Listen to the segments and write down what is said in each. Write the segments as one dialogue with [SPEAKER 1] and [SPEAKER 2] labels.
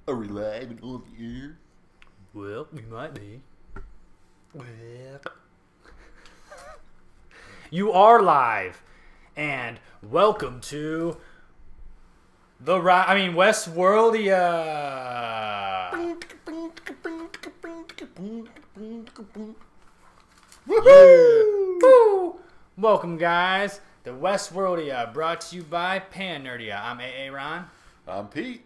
[SPEAKER 1] Are we live and on the air?
[SPEAKER 2] Well, we might be. Well, you are live, and welcome to WestWorldia. Woohoo! Welcome, guys, to WestWorldia, brought to you by PanNerdia. I'm AA Ron.
[SPEAKER 1] I'm Pete.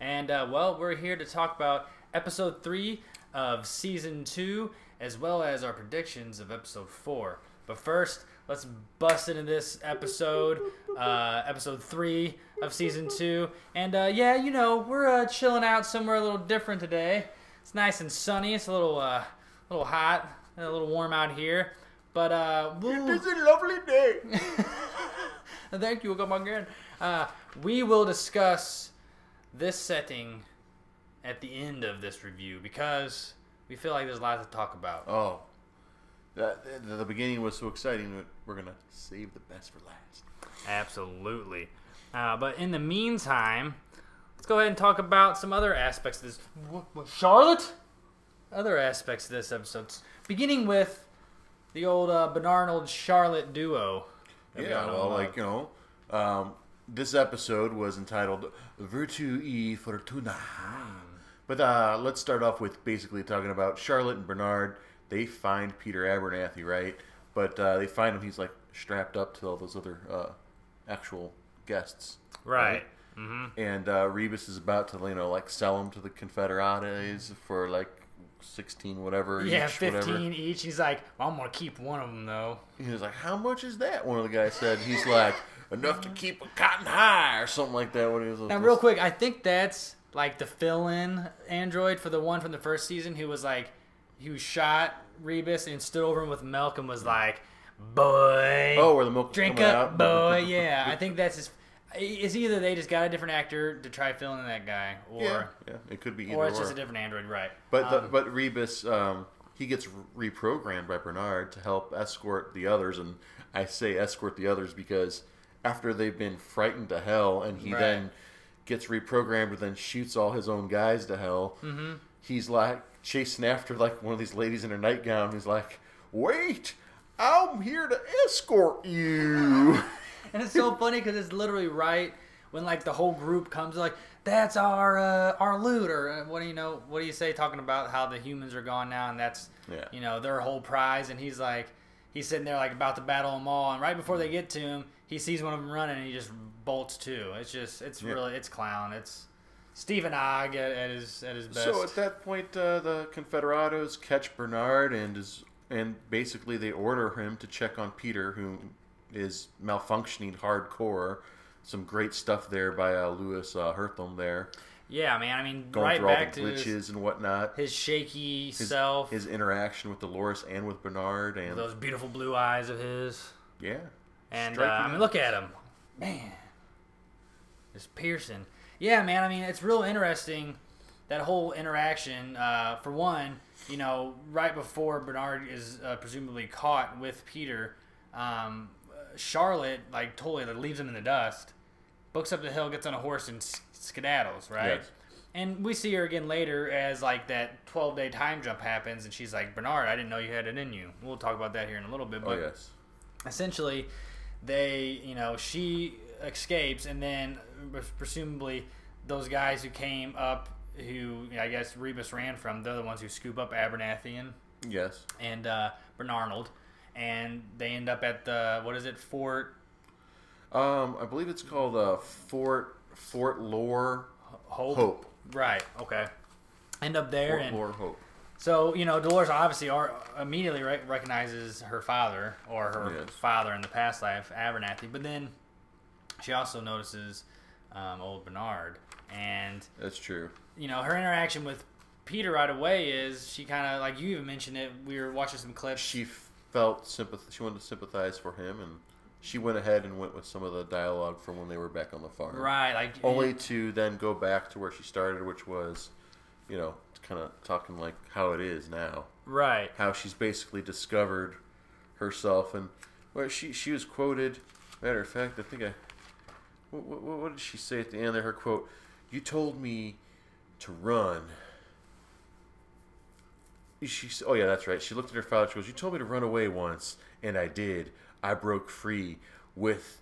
[SPEAKER 2] And, well, we're here to talk about Episode 3 of Season 2, as well as our predictions of Episode 4. But first, let's bust into this episode, Episode 3 of Season 2. And, yeah, you know, we're chilling out somewhere a little different today. It's nice and sunny. It's a little hot, a little warm out here. But,
[SPEAKER 1] It's a lovely day.
[SPEAKER 2] Thank you. Come again. We will discuss this setting at the end of this review because we feel like there's a lot to talk about.
[SPEAKER 1] Oh, the beginning was so exciting that we're gonna save the best for last.
[SPEAKER 2] Absolutely. But in the meantime, let's go ahead and talk about some other aspects of this. What, Charlotte? Other aspects of this episode, beginning with the old Bernard and Charlotte duo.
[SPEAKER 1] Yeah, well, like, you know, this episode was entitled Virtue e Fortuna. But let's start off with basically talking about Charlotte and Bernard. They find Peter Abernathy, right? But they find him, he's like strapped up to all those other actual guests.
[SPEAKER 2] Right. Mm-hmm.
[SPEAKER 1] And Rebus is about to, you know, like sell him to the Confederates for like 16 whatever
[SPEAKER 2] Yeah,
[SPEAKER 1] each,
[SPEAKER 2] 15
[SPEAKER 1] whatever.
[SPEAKER 2] each. He's like, well, I'm going to keep one of them, though.
[SPEAKER 1] He was like, how much is that? One of the guys said. He's like, enough to keep a cotton high or something like that. When he was
[SPEAKER 2] Now, real quick, I think that's like the fill-in android for the one from the first season who was like, who shot Rebus and stood over him with milk and was like, boy.
[SPEAKER 1] Oh, where the milk
[SPEAKER 2] drink
[SPEAKER 1] coming
[SPEAKER 2] up,
[SPEAKER 1] out.
[SPEAKER 2] boy. Yeah, I think that's his. It's either they just got a different actor to try filling in that guy, or
[SPEAKER 1] yeah, it could be either
[SPEAKER 2] or it's just a different android, right?
[SPEAKER 1] But Rebus, he gets reprogrammed by Bernard to help escort the others, and I say escort the others because after they've been frightened to hell, and he then gets reprogrammed and then shoots all his own guys to hell. Mm-hmm. He's like chasing after like one of these ladies in her nightgown. He's like, "Wait, I'm here to escort you."
[SPEAKER 2] And it's so funny because it's literally right when like the whole group comes, like, that's our loot, or what do you say, talking about how the humans are gone now, and that's you know, their whole prize, and he's sitting there like about to battle them all, and right before they get to him, he sees one of them running and he just bolts too. It's really clown. It's Stephen Ogg at his best.
[SPEAKER 1] So at that point, the Confederados catch Bernard and basically they order him to check on Peter, who is malfunctioning hardcore. Some great stuff there by Louis Hertham there.
[SPEAKER 2] Yeah, man. I mean,
[SPEAKER 1] going
[SPEAKER 2] right
[SPEAKER 1] through all
[SPEAKER 2] back
[SPEAKER 1] the
[SPEAKER 2] to
[SPEAKER 1] glitches and whatnot.
[SPEAKER 2] His shaky self.
[SPEAKER 1] His interaction with Dolores and with Bernard. And
[SPEAKER 2] those beautiful blue eyes of his.
[SPEAKER 1] Yeah.
[SPEAKER 2] And, I mean, look at him. Man. Just piercing. Yeah, man. I mean, it's real interesting, that whole interaction. For one, you know, right before Bernard is presumably caught with Peter, Charlotte, like, totally leaves him in the dust, books up the hill, gets on a horse, and skedaddles, right?
[SPEAKER 1] Yes.
[SPEAKER 2] And we see her again later as, like, that 12-day time jump happens, and she's like, Bernard, I didn't know you had it in you. We'll talk about that here in a little bit. But
[SPEAKER 1] yes.
[SPEAKER 2] Essentially, she escapes, and then presumably those guys who came up, who I guess Rebus ran from, they're the ones who scoop up Abernathy and Bernard. And they end up at the, what is it, Fort?
[SPEAKER 1] I believe it's called Fort Lore Hope.
[SPEAKER 2] Right. Okay. End up there.
[SPEAKER 1] Fort Lore Hope.
[SPEAKER 2] So, you know, Dolores obviously immediately recognizes her father, or her father in the past life, Abernathy. But then she also notices old Bernard. And
[SPEAKER 1] that's true.
[SPEAKER 2] You know, her interaction with Peter right away is she kind of, like you even mentioned it, we were watching some clips.
[SPEAKER 1] She felt sympathy. She wanted to sympathize for him, and she went ahead and went with some of the dialogue from when they were back on the farm.
[SPEAKER 2] Right, like
[SPEAKER 1] only to then go back to where she started, which was, you know, kind of talking like how it is now.
[SPEAKER 2] Right.
[SPEAKER 1] How she's basically discovered herself, and where she was quoted. Matter of fact, I think what did she say at the end there? Her quote: "You told me to run. Oh yeah, that's right. She looked at her father. She goes, "You told me to run away once, and I did. I broke free with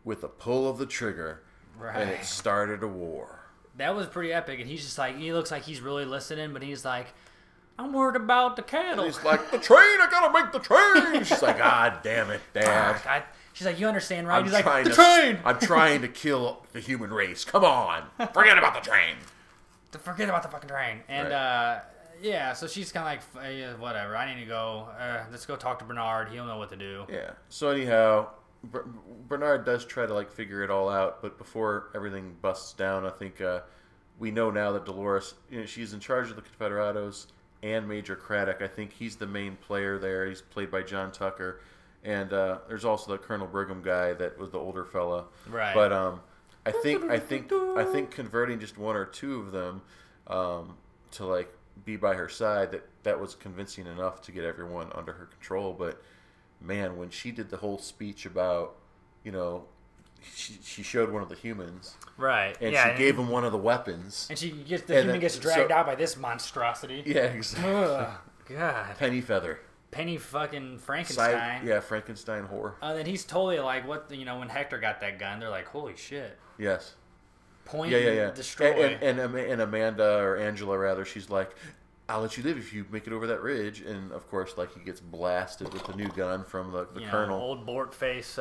[SPEAKER 1] a pull of the trigger, and it started a war."
[SPEAKER 2] That was pretty epic, and he's just like, he looks like he's really listening, but he's like, "I'm worried about the cattle."
[SPEAKER 1] And he's like, "The train, I gotta make the train." She's like, "God damn it, Dad."
[SPEAKER 2] She's like, "You understand, right?" He's like,
[SPEAKER 1] "The train! I'm trying to kill the human race. Come on. Forget about the train."
[SPEAKER 2] Forget about the fucking train. And, yeah, so she's kind of like, whatever, I need to go. Let's go talk to Bernard. He'll know what to do.
[SPEAKER 1] Yeah. So anyhow, Bernard does try to like figure it all out, but before everything busts down, I think we know now that Dolores, she's in charge of the Confederados and Major Craddock. I think he's the main player there. He's played by John Tucker, and there's also the Colonel Brigham guy that was the older fella.
[SPEAKER 2] Right.
[SPEAKER 1] But I think converting just one or two of them to like be by her side, that was convincing enough to get everyone under her control. But man, when she did the whole speech about, she showed one of the humans,
[SPEAKER 2] right,
[SPEAKER 1] and she gave him one of the weapons,
[SPEAKER 2] and the human gets dragged out by this monstrosity.
[SPEAKER 1] Yeah, exactly.
[SPEAKER 2] Ugh, God.
[SPEAKER 1] Penny Feather.
[SPEAKER 2] Penny fucking Frankenstein.
[SPEAKER 1] Frankenstein whore.
[SPEAKER 2] And he's totally like, what? When Hector got that gun, they're like, holy shit.
[SPEAKER 1] Yes.
[SPEAKER 2] Point and destroy.
[SPEAKER 1] And Amanda, or Angela rather, she's like, "I'll let you live if you make it over that ridge." And of course, like, he gets blasted with the new gun from the colonel,
[SPEAKER 2] old Bort face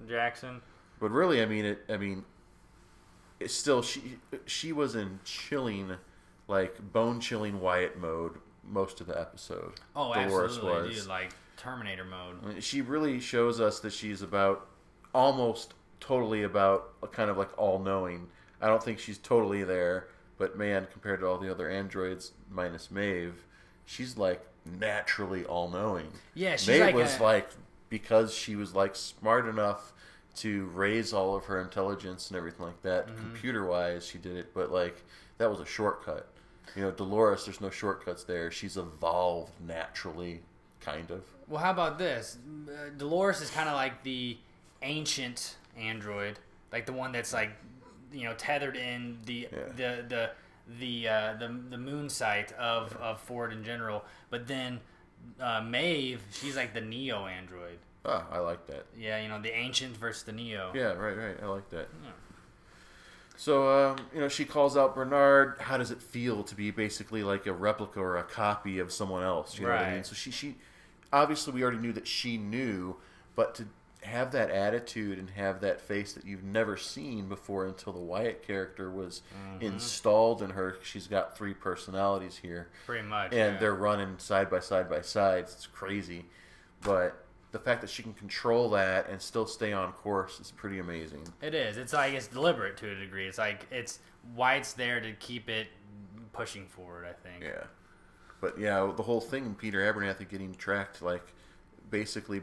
[SPEAKER 2] Jackson.
[SPEAKER 1] But really, it's still she was in chilling, like bone chilling Wyatt mode most of the episode.
[SPEAKER 2] Oh,
[SPEAKER 1] Dolores
[SPEAKER 2] absolutely,
[SPEAKER 1] was.
[SPEAKER 2] dude, like Terminator mode.
[SPEAKER 1] She really shows us that she's almost totally about kind of like all knowing. I don't think she's totally there, but man, compared to all the other androids minus Maeve, she's like naturally all knowing.
[SPEAKER 2] Yeah, she's
[SPEAKER 1] Maeve was like, because she was like smart enough to raise all of her intelligence and everything like that, computer wise, she did it, but like that was a shortcut. Dolores, there's no shortcuts there. She's evolved naturally, kind of.
[SPEAKER 2] Well, how about this? Dolores is kind of like the ancient android, like the one that's like, tethered in the moon site of Ford in general. But then Maeve, she's like the Neo android.
[SPEAKER 1] Ah, I like that.
[SPEAKER 2] Yeah, the ancient versus the Neo.
[SPEAKER 1] Yeah, right. I like that. Yeah. So, she calls out Bernard. How does it feel to be basically like a replica or a copy of someone else? You know what I mean? So she obviously, we already knew that she knew, but to have that attitude and have that face that you've never seen before until the Wyatt character was installed in her. She's got 3 personalities here.
[SPEAKER 2] Pretty much.
[SPEAKER 1] And they're running side by side by sides. It's crazy. But the fact that she can control that and still stay on course is pretty amazing.
[SPEAKER 2] It is. It's like it's deliberate to a degree. It's like it's Wyatt's there to keep it pushing forward, I think.
[SPEAKER 1] Yeah. But yeah, the whole thing, Peter Abernathy getting tracked, like basically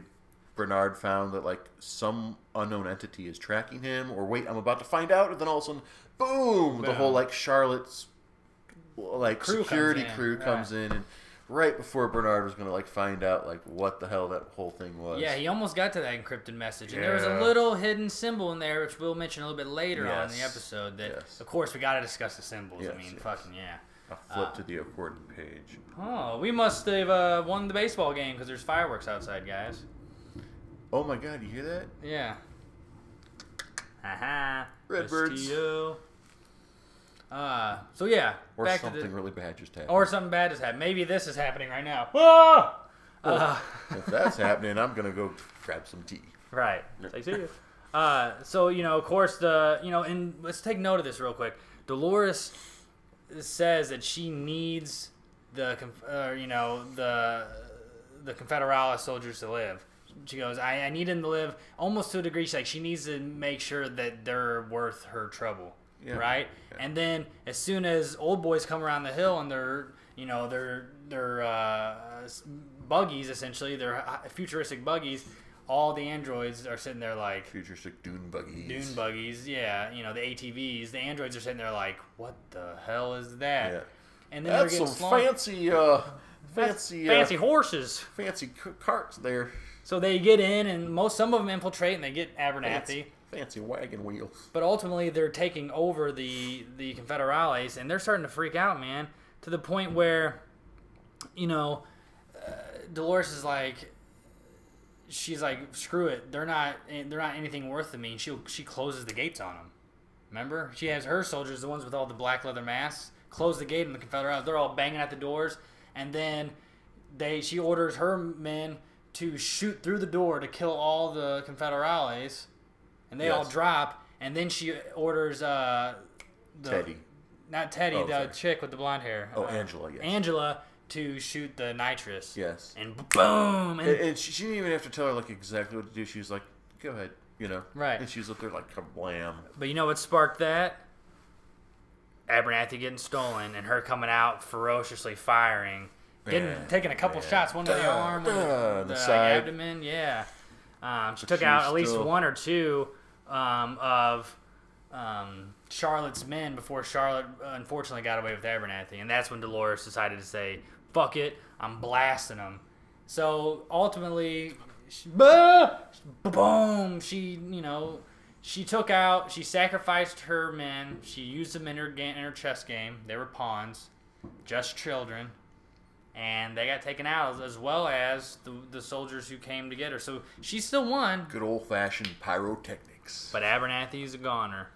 [SPEAKER 1] Bernard found that like some unknown entity is tracking him, or wait, I'm about to find out, and then all of a sudden, boom! The whole like Charlotte's like security crew comes in, and right before Bernard was gonna like find out like what the hell that whole thing was.
[SPEAKER 2] Yeah, he almost got to that encrypted message, and there was a little hidden symbol in there, which we'll mention a little bit later on in the episode. That of course we got to discuss the symbols. Fucking yeah.
[SPEAKER 1] I'll flip to the important page.
[SPEAKER 2] Oh, we must have won the baseball game because there's fireworks outside, guys.
[SPEAKER 1] Oh my God, you hear that?
[SPEAKER 2] Yeah. Haha.
[SPEAKER 1] Redbirds.
[SPEAKER 2] So yeah.
[SPEAKER 1] Or something really bad just happened.
[SPEAKER 2] Or something bad just happened. Maybe this is happening right now. Ah!
[SPEAKER 1] Well, if that's happening, I'm gonna go grab some tea.
[SPEAKER 2] Right. Say see you. So of course and let's take note of this real quick. Dolores says that she needs the Confederalis soldiers to live. She goes, I need them to live, almost to a degree. She's like, she needs to make sure that they're worth her trouble, right? Yeah. And then as soon as old boys come around the hill and they're buggies, essentially, they're futuristic buggies. All the androids are sitting there like
[SPEAKER 1] futuristic dune buggies.
[SPEAKER 2] Dune buggies, yeah. The ATVs. The androids are sitting there like, what the hell is that? Yeah. And then
[SPEAKER 1] that's some fancy
[SPEAKER 2] horses,
[SPEAKER 1] fancy carts there.
[SPEAKER 2] So they get in, and some of them infiltrate, and they get Abernathy.
[SPEAKER 1] Fancy wagon wheels.
[SPEAKER 2] But ultimately, they're taking over the Confederales, and they're starting to freak out, man, to the point where, Dolores is like, she's like, screw it, they're not anything worth to me, and she closes the gates on them. Remember, she has her soldiers, the ones with all the black leather masks, close the gate, and the Confederates, they're all banging at the doors, and then she orders her men to shoot through the door to kill all the Confederales, and they all drop, and then she orders
[SPEAKER 1] Teddy.
[SPEAKER 2] Not Teddy, the chick with the blonde hair.
[SPEAKER 1] Oh, Angela, yes.
[SPEAKER 2] Angela to shoot the nitrous.
[SPEAKER 1] Yes.
[SPEAKER 2] And boom!
[SPEAKER 1] And she didn't even have to tell her like exactly what to do. She was like, go ahead,
[SPEAKER 2] Right.
[SPEAKER 1] And she's up there like kablam.
[SPEAKER 2] But you know what sparked that? Abernathy getting stolen and her coming out ferociously firing. Taking a couple shots, one to the arm, one to the side. Abdomen. Yeah. She took out at least one or two of Charlotte's men before Charlotte unfortunately got away with Abernathy. And that's when Dolores decided to say, fuck it, I'm blasting them. So ultimately, boom, she sacrificed her men. She used them in her chess game. They were pawns, just children. And they got taken out, as well as the soldiers who came to get her. So she still won.
[SPEAKER 1] Good old-fashioned pyrotechnics.
[SPEAKER 2] But Abernathy's a goner.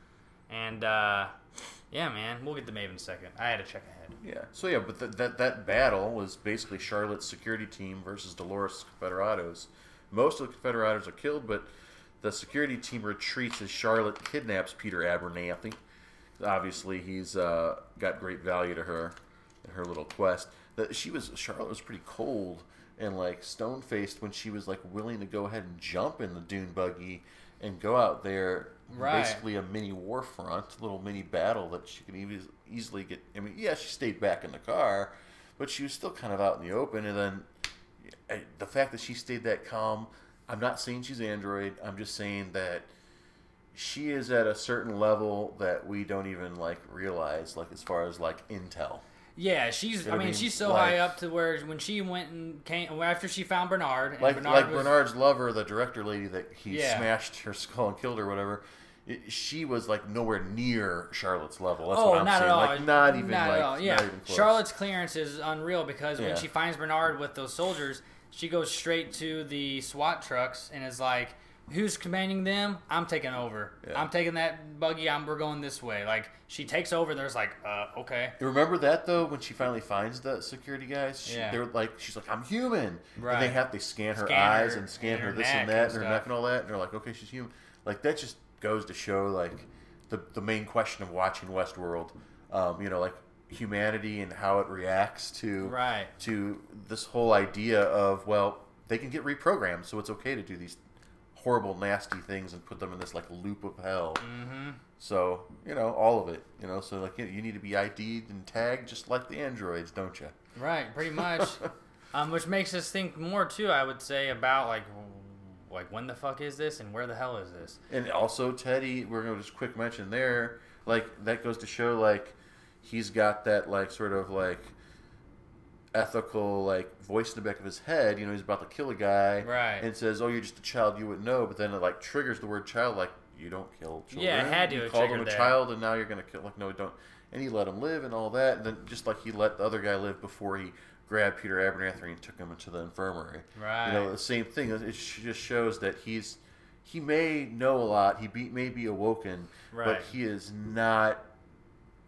[SPEAKER 2] And, yeah, man, we'll get to Maeve in a second. I had to check ahead.
[SPEAKER 1] Yeah. So, yeah, but that battle was basically Charlotte's security team versus Dolores' Confederados. Most of the Confederados are killed, but the security team retreats as Charlotte kidnaps Peter Abernathy. Obviously, he's got great value to her in her little quest. Charlotte was pretty cold and like stone faced when she was like willing to go ahead and jump in the dune buggy and go out there.
[SPEAKER 2] Right.
[SPEAKER 1] Basically a mini war front, little mini battle that she could easily get. I mean, yeah, she stayed back in the car, but she was still kind of out in the open. And then the fact that she stayed that calm, I'm not saying she's Android. I'm just saying that she is at a certain level that we don't even like realize, like as far as like intel.
[SPEAKER 2] Yeah, she's so high up to where when she went and came after she found Bernard, and
[SPEAKER 1] Bernard's lover, the director lady that he smashed her skull and killed her, whatever. She was like nowhere near Charlotte's level. That's what I'm
[SPEAKER 2] not
[SPEAKER 1] saying.
[SPEAKER 2] at all.
[SPEAKER 1] Like not even
[SPEAKER 2] at all. Yeah,
[SPEAKER 1] not even close.
[SPEAKER 2] Charlotte's clearance is unreal because when she finds Bernard with those soldiers, she goes straight to the SWAT trucks and is like, "Who's commanding them? I'm taking over. Yeah. I'm taking that buggy. We're going this way." Like she takes over. There's like, okay.
[SPEAKER 1] Remember that though when she finally finds the security guys? They're like, she's like, "I'm human."
[SPEAKER 2] Right.
[SPEAKER 1] And they scan her eyes and scan her this and that and her neck and all that. And they're like, "Okay, she's human." Like that just goes to show like the main question of watching WestWorld. Like humanity and how it reacts to this whole idea of, well, they can get reprogrammed, so it's okay to do these horrible, nasty things and put them in this like loop of hell.
[SPEAKER 2] Mm-hmm.
[SPEAKER 1] So all of it. So like you need to be ID'd and tagged just like the androids, don't you?
[SPEAKER 2] Right, pretty much. Which makes us think more too, I would say, about like when the fuck is this and where the hell is this? And
[SPEAKER 1] also Teddy, we're gonna just quick mention there, like that goes to show like he's got that like sort of like ethical like voice in the back of his head. He's about to kill a guy,
[SPEAKER 2] right?
[SPEAKER 1] And says, "Oh, you're just a child, you wouldn't know." But then it like triggers the word child, like you don't kill children.
[SPEAKER 2] Yeah, it had to.
[SPEAKER 1] You called him a child, and now you're gonna kill. Like no, don't. And he let him live and all that. And then just like he let the other guy live before he grabbed Peter Abernathy and took him into the infirmary.
[SPEAKER 2] Right.
[SPEAKER 1] The same thing. It just shows that he may know a lot. He may be awoken,
[SPEAKER 2] right,
[SPEAKER 1] but he is not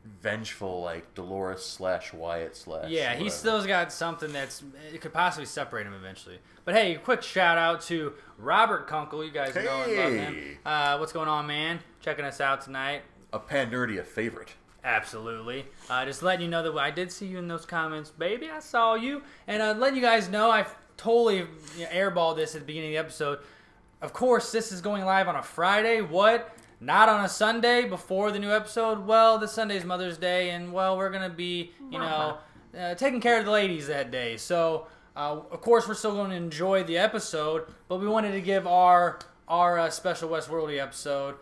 [SPEAKER 1] vengeful like Dolores / Wyatt /
[SPEAKER 2] yeah, he still's got something it could possibly separate him eventually. But hey, quick shout out to Robert Kunkel. You guys know and love him. What's going on, man? Checking us out tonight.
[SPEAKER 1] A PanNerdia favorite.
[SPEAKER 2] Absolutely. Just letting you know that I did see you in those comments, baby. I saw you. And letting you guys know, I totally airballed this at the beginning of the episode. Of course, this is going live on a Friday. What? Not on a Sunday before the new episode? Well, this Sunday's Mother's Day, and, well, we're going to be, taking care of the ladies that day. So, of course, we're still going to enjoy the episode, but we wanted to give our special WestWorldia episode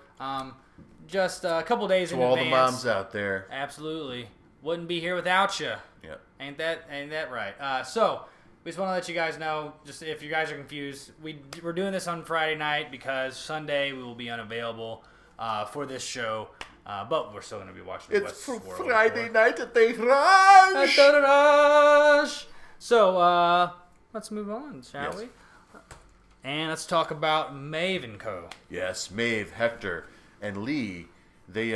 [SPEAKER 2] just a couple days in advance.
[SPEAKER 1] To all the moms out there.
[SPEAKER 2] Absolutely. Wouldn't be here without you.
[SPEAKER 1] Yep.
[SPEAKER 2] Ain't that right? So, we just want to let you guys know, just if you guys are confused, we're doing this on Friday night because Sunday we will be unavailable for this show. But we're still going to be watching
[SPEAKER 1] It's
[SPEAKER 2] WestWorld.
[SPEAKER 1] Friday night at the Rush!
[SPEAKER 2] So, let's move on, shall we? And let's talk about Maeve and Co.
[SPEAKER 1] Yes, Maeve, Hector, and Lee. They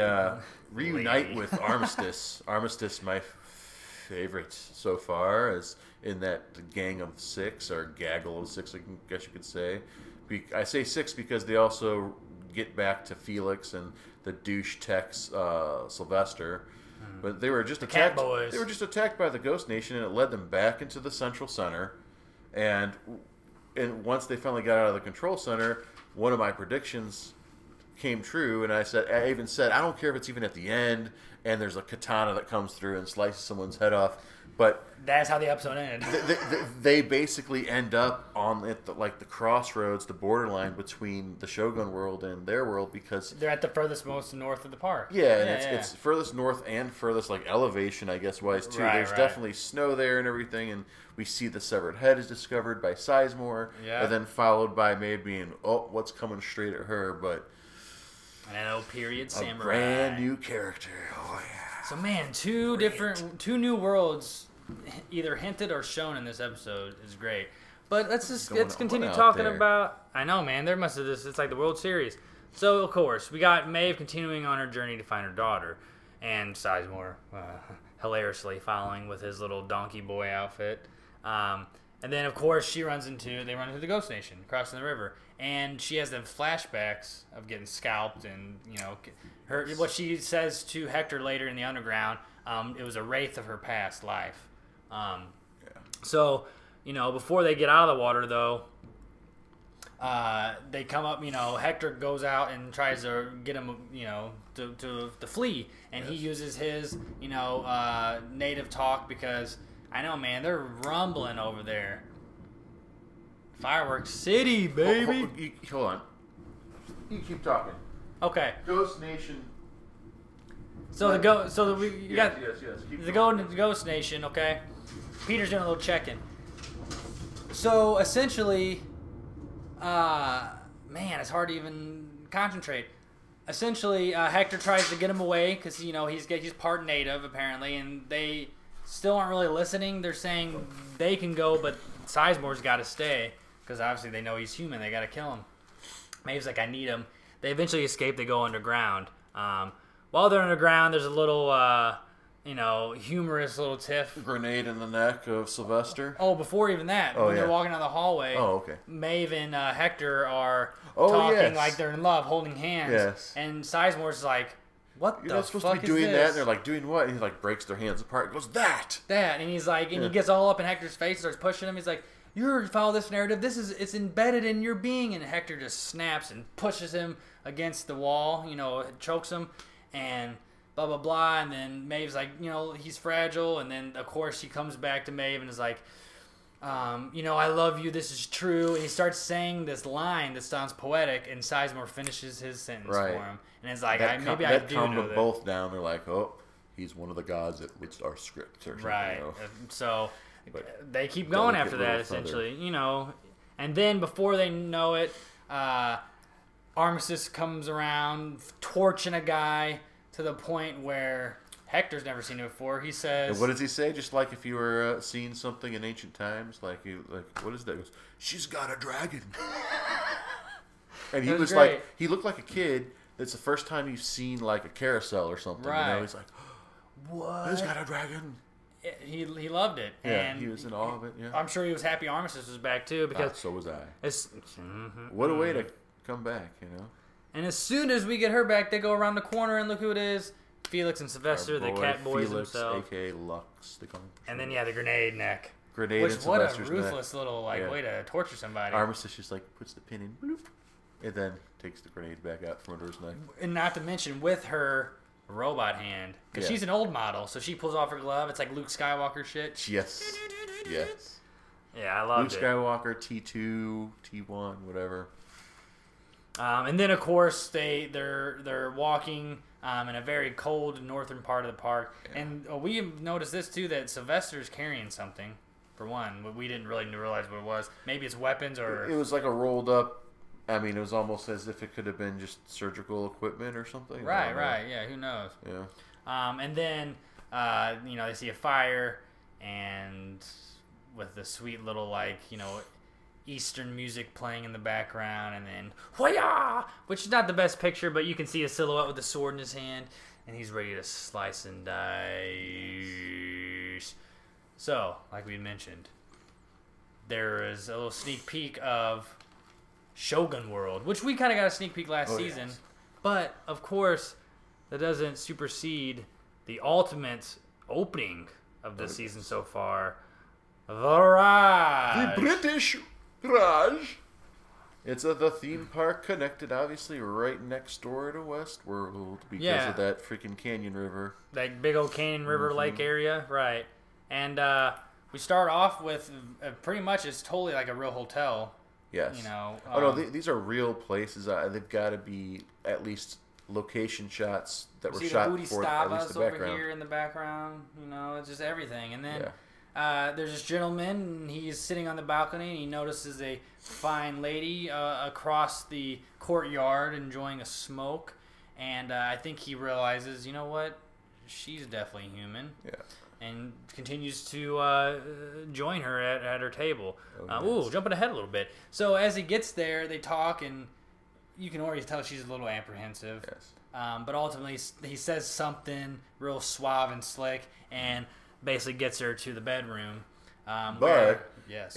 [SPEAKER 1] reunite with Armistice. Armistice, my favorite so far, is in that gang of 6, or gaggle of 6, I guess you could say. I say 6 because they also get back to Felix and the douche Tex Sylvester. But they were just attacked. They were just attacked by the Ghost Nation, and it led them back into the Central Center. And once they finally got out of the Control Center, one of my predictions came true, and I even said, I don't care if it's even at the end, and there's a katana that comes through and slices someone's head off. But
[SPEAKER 2] that's how the episode ended.
[SPEAKER 1] They basically end up on the crossroads, the borderline between the Shogun world and their world, because
[SPEAKER 2] they're at the furthest most north of the park.
[SPEAKER 1] Yeah, and it's furthest north and furthest elevation, I guess, wise too. There's definitely snow there and everything, and we see the severed head is discovered by Sizemore, and then followed by Maeve being, what's coming straight at her, but
[SPEAKER 2] an old period samurai,
[SPEAKER 1] brand new character. Oh yeah.
[SPEAKER 2] So man, two new worlds, either hinted or shown in this episode, is great. But let's continue talking about. I know, man. There must have this. It's like the World Series. So of course we got Maeve continuing on her journey to find her daughter, and Sizemore hilariously following with his little donkey boy outfit. And then of course they run into the Ghost Nation crossing the river, and she has them flashbacks of getting scalped, and what she says to Hector later in the underground. It was a wraith of her past life. So, before they get out of the water, though, they come up, Hector goes out and tries to get him, to flee. And he uses his, native talk, because I know, man, they're rumbling over there. Fireworks City, baby.
[SPEAKER 1] Hold on. You keep talking.
[SPEAKER 2] Okay.
[SPEAKER 1] Ghost Nation.
[SPEAKER 2] So Ghost Nation, okay? Peter's doing a little check-in. So essentially, man, it's hard to even concentrate. Essentially, Hector tries to get him away because he's part native apparently, and they still aren't really listening. They're saying they can go, but Sizemore's got to stay because obviously they know he's human. They got to kill him. Maeve's like, I need him. They eventually escape. They go underground. While they're underground, there's a little, humorous little tiff.
[SPEAKER 1] Grenade in the neck of Sylvester.
[SPEAKER 2] Oh, before even that, when they're walking down the hallway, Maeve and Hector are talking like they're in love, holding hands.
[SPEAKER 1] Yes.
[SPEAKER 2] And Sizemore's like, what
[SPEAKER 1] You're
[SPEAKER 2] the
[SPEAKER 1] not supposed
[SPEAKER 2] fuck
[SPEAKER 1] to be doing
[SPEAKER 2] is
[SPEAKER 1] that.
[SPEAKER 2] this?
[SPEAKER 1] And they're like, doing what? And he breaks their hands apart. He goes, that.
[SPEAKER 2] And he's like, and he gets all up in Hector's face, starts pushing him. He's like, you follow this narrative. It's embedded in your being. And Hector just snaps and pushes him against the wall. Chokes him. And blah, blah, blah. And then Maeve's like, he's fragile. And then, of course, he comes back to Maeve and is like, I love you. This is true. And he starts saying this line that sounds poetic. And Sizemore finishes his sentence for him. And it's like, maybe I do know that.
[SPEAKER 1] Both down. They're like, he's one of the gods that reads our script or something.
[SPEAKER 2] Right. So they keep going after that, essentially. And then before they know it, Armistice comes around, torching a guy to the point where Hector's never seen it before. He says,
[SPEAKER 1] and what does he say? Just like if you were seeing something in ancient times, what is that? He goes, she's got a dragon. And he was great. He looked like a kid. That's the first time you've seen a carousel or something.
[SPEAKER 2] Right.
[SPEAKER 1] He's like, what? Who's got a dragon?
[SPEAKER 2] He loved it.
[SPEAKER 1] Yeah,
[SPEAKER 2] and
[SPEAKER 1] he was in awe of it. Yeah,
[SPEAKER 2] I'm sure he was happy Armistice was back too, because
[SPEAKER 1] so was I. What a way to come back,
[SPEAKER 2] And as soon as we get her back, they go around the corner and look who it is. Felix and Sylvester, the cat boys themselves.
[SPEAKER 1] A.K.A. Lux.
[SPEAKER 2] And then, the grenade neck.
[SPEAKER 1] Grenade in Sylvester's neck.
[SPEAKER 2] What a ruthless little way to torture somebody.
[SPEAKER 1] Armistice just puts the pin in, bloop, and then takes the grenade back out from under his neck.
[SPEAKER 2] And not to mention with her robot hand, because she's an old model, so she pulls off her glove. It's like Luke Skywalker shit.
[SPEAKER 1] Yes.
[SPEAKER 2] Yeah, I loved
[SPEAKER 1] Luke Skywalker, T2, T1, whatever.
[SPEAKER 2] And then, of course, they're walking in a very cold northern part of the park. Yeah. And we have noticed this, too, that Sylvester's carrying something. for one. We didn't really realize what it was. Maybe it's weapons or...
[SPEAKER 1] It was like a rolled up... I mean, it was almost as if it could have been just surgical equipment or something.
[SPEAKER 2] Right. Yeah, who knows?
[SPEAKER 1] Yeah.
[SPEAKER 2] And then, they see a fire, and with the sweet little, Eastern music playing in the background, and then, Hoya! Which is not the best picture, but you can see a silhouette with a sword in his hand, and he's ready to slice and dice. So, like we mentioned, there is a little sneak peek of Shogun World, which we kind of got a sneak peek last season. Yes. But, of course, that doesn't supersede the ultimate opening of this season so far. The Raj.
[SPEAKER 1] The British Raj. It's the theme park connected, obviously, right next door to WestWorld because of that freaking canyon river.
[SPEAKER 2] That big old canyon river lake area, right. And we start off with pretty much it's totally like a real hotel.
[SPEAKER 1] Yes. These are real places. They've got to be at least location shots that were shot for at least the background.
[SPEAKER 2] Over here in the background, it's just everything. And then there's this gentleman, and he's sitting on the balcony, and he notices a fine lady across the courtyard enjoying a smoke. And I think he realizes, you know what? She's definitely human. Yeah. And continues to join her at her table. Jumping ahead a little bit. So as he gets there, they talk, and you can already tell she's a little apprehensive. Yes. But ultimately, he says something real suave and slick, and basically gets her to the bedroom.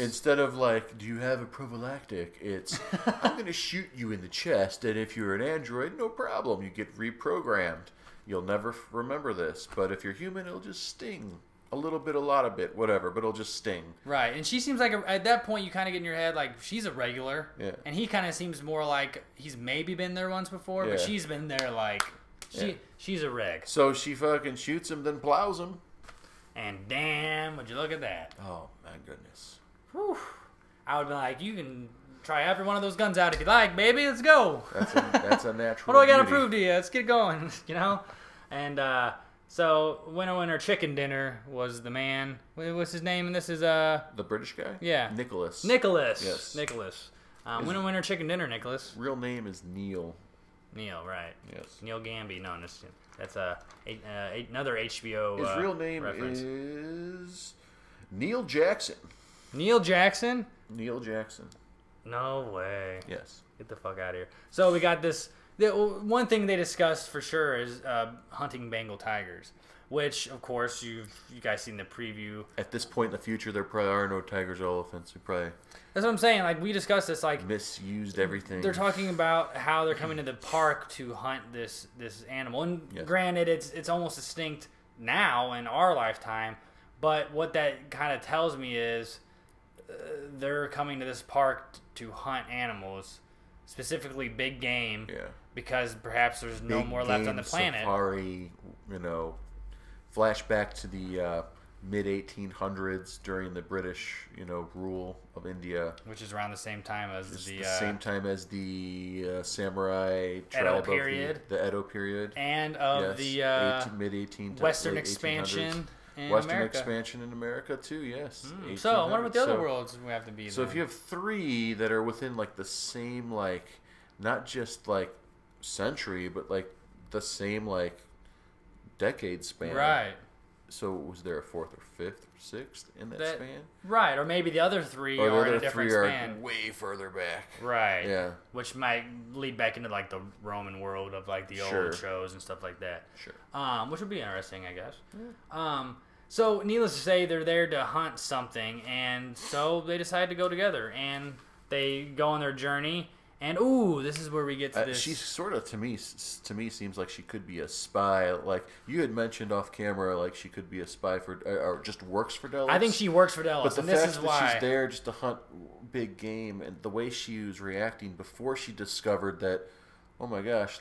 [SPEAKER 1] Instead of do you have a prophylactic? It's, I'm going to shoot you in the chest, and if you're an android, no problem. You get reprogrammed. You'll never remember this, but if you're human, it'll just sting. A little bit, a lot of bit, whatever, but it'll just sting.
[SPEAKER 2] Right, and she seems like, at that point, you kind of get in your head, she's a regular. Yeah. And he kind of seems more like he's maybe been there once before, but she's been there, she's a reg.
[SPEAKER 1] So she fucking shoots him, then plows him.
[SPEAKER 2] And damn, would you look at that.
[SPEAKER 1] Oh, my goodness.
[SPEAKER 2] Whew. I would be like, you can try every one of those guns out if you like, baby. Let's go.
[SPEAKER 1] That's a natural
[SPEAKER 2] What do I got to prove to you? Let's get going, And so winner chicken dinner was the man. What's his name? And this is
[SPEAKER 1] the British guy.
[SPEAKER 2] Yeah,
[SPEAKER 1] Nicholas.
[SPEAKER 2] Yes, Nicholas. Winner chicken dinner, Nicholas.
[SPEAKER 1] Real name is Neil.
[SPEAKER 2] Neil, right?
[SPEAKER 1] Yes.
[SPEAKER 2] Neil Gamby. No, that's another HBO.
[SPEAKER 1] His real name
[SPEAKER 2] reference.
[SPEAKER 1] is Neil Jackson.
[SPEAKER 2] Neil Jackson.
[SPEAKER 1] Neil Jackson.
[SPEAKER 2] No way.
[SPEAKER 1] Yes.
[SPEAKER 2] Get the fuck out of here. So we got this. One thing they discussed for sure is hunting Bengal tigers, which, of course, you guys seen the preview.
[SPEAKER 1] At this point in the future, there probably are no tigers or elephants.
[SPEAKER 2] That's what I'm saying. We discussed this.
[SPEAKER 1] Misused everything.
[SPEAKER 2] They're talking about how they're coming to the park to hunt this animal. And granted, it's almost extinct now in our lifetime. But what that kind of tells me is they're coming to this park to hunt animals, specifically big game, because perhaps there's no more left on the planet.
[SPEAKER 1] Safari, flashback to the mid-1800s during the British, rule of India,
[SPEAKER 2] which is around the same time as the
[SPEAKER 1] samurai tribe period, the Edo period,
[SPEAKER 2] and of the
[SPEAKER 1] mid-18
[SPEAKER 2] Western expansion.
[SPEAKER 1] Expansion in America too, yes.
[SPEAKER 2] So I wonder what the other worlds we have to be.
[SPEAKER 1] So if you have three that are within the same not just century, but the same decade span.
[SPEAKER 2] Right.
[SPEAKER 1] So was there a fourth or fifth or sixth in that span?
[SPEAKER 2] Right, or maybe the other three are in a different span.
[SPEAKER 1] Way further back.
[SPEAKER 2] Right.
[SPEAKER 1] Yeah.
[SPEAKER 2] Which might lead back into the Roman world of the old shows and stuff like that.
[SPEAKER 1] Sure.
[SPEAKER 2] Which would be interesting, I guess. Yeah. So needless to say, they're there to hunt something, and so they decide to go together, and they go on their journey. And this is where we get to this.
[SPEAKER 1] She sort of to me seems like she could be a spy. You had mentioned off camera, she could be a spy for or just works for Delos.
[SPEAKER 2] I think she works for Delos,
[SPEAKER 1] but the fact that she's there just to hunt big game, and the way she was reacting before she discovered that, oh my gosh,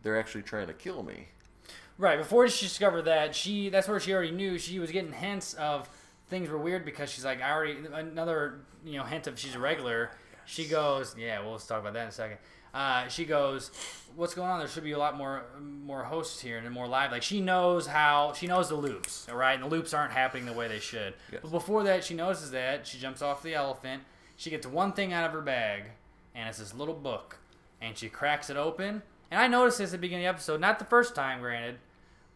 [SPEAKER 1] they're actually trying to kill me.
[SPEAKER 2] Right, before she discovered that, that's where she already knew. She was getting hints of things were weird because she's I already, another hint of she's a regular. She goes, we'll talk about that in a second. she goes, "What's going on? There should be a lot more hosts here and more live." Like she knows the loops, all right, and the loops aren't happening the way they should.
[SPEAKER 1] Yes.
[SPEAKER 2] But before that, she notices that she jumps off the elephant. She gets one thing out of her bag, and it's this little book, and she cracks it open. And I noticed this at the beginning of the episode, not the first time, granted,